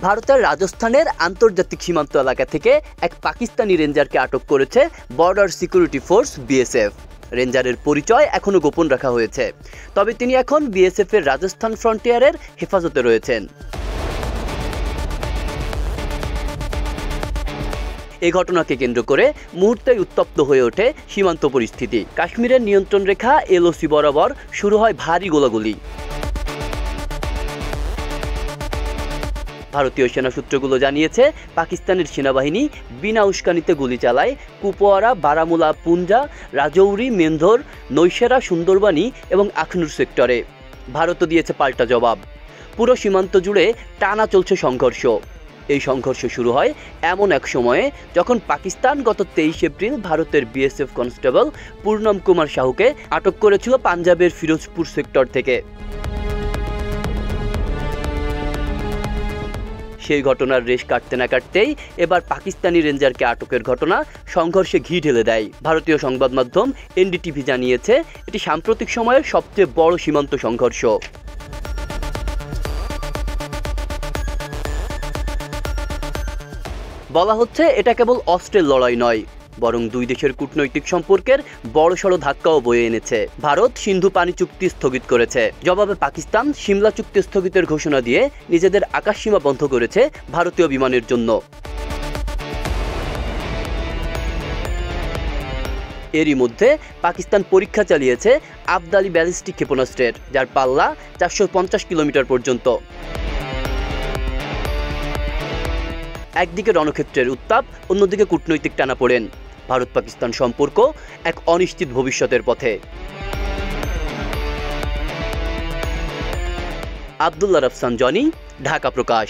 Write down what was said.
ভারতের রাজস্থানের আন্তর্জাতিক সীমান্ত এলাকা থেকে এক পাকিস্তানি রেঞ্জারকে আটক করেছে বর্ডার সিকিউরিটি ফোর্স বিএসএফ। রেঞ্জারের পরিচয় এখনও গোপন রাখা হয়েছে, তবে তিনি এখন বিএসএফের রাজস্থান ফ্রন্টিয়ারের হেফাজতে রয়েছেন। এই ঘটনাকে কেন্দ্র করে মুহূর্তেই উত্তপ্ত হয়ে ওঠে সীমান্ত পরিস্থিতি। কাশ্মীরের নিয়ন্ত্রণ রেখা এলওসি বরাবর শুরু হয় ভারী গোলাগুলি। ভারতীয় সেনা সূত্রগুলো জানিয়েছে, পাকিস্তানের সেনাবাহিনী বিনা উস্কানিতে গুলি চালায় কুপওয়ারা, বারামুলা, পুঞ্জা, রাজৌরি, মেন্ধর, নৈশেরা, সুন্দরবানি এবং আখনুর সেক্টরে। ভারতও দিয়েছে পাল্টা জবাব। পুরো সীমান্ত জুড়ে টানা চলছে সংঘর্ষ। এই সংঘর্ষ শুরু হয় এমন এক সময়ে যখন পাকিস্তান গত 23 এপ্রিল ভারতের বিএসএফ কনস্টেবল পূর্ণম কুমার সাহুকে আটক করেছিল পাঞ্জাবের ফিরোজপুর সেক্টর থেকে। সেই ঘটনার রেশ কাটতে না কাটতেই এবার পাকিস্তানি রেঞ্জারকে আটকের ঘটনা সংঘর্ষে ঘি ঢেলে দেয়। ভারতীয় সংবাদ মাধ্যম এনডিটিভি জানিয়েছে, এটি সাম্প্রতিক সময়ের সবচেয়ে বড় সীমান্ত সংঘর্ষ। বলা হচ্ছে, এটা কেবল অস্ত্রের লড়াই নয়, বরং দুই দেশের কূটনৈতিক সম্পর্কের বড়সড় ধাক্কাও বয়ে এনেছে। ভারত সিন্ধু পানি চুক্তি স্থগিত করেছে। জবাবে পাকিস্তান সিমলা চুক্তি স্থগিতের ঘোষণা দিয়ে নিজেদের আকাশসীমা বন্ধ করেছে ভারতীয় বিমানের জন্য। এরই মধ্যে পাকিস্তান পরীক্ষা চালিয়েছে আবদালি ব্যালিস্টিক ক্ষেপণাস্ত্রের, যার পাল্লা 450 কিলোমিটার পর্যন্ত। একদিকে রণক্ষেত্রের উত্তাপ, অন্যদিকে কূটনৈতিক টানাপোড়েন। ভারত পাকিস্তান সম্পর্ক এক অনিশ্চিত ভবিষ্যতের পথে। আব্দুল্লাহ রাফসান জনি, ঢাকা প্রকাশ।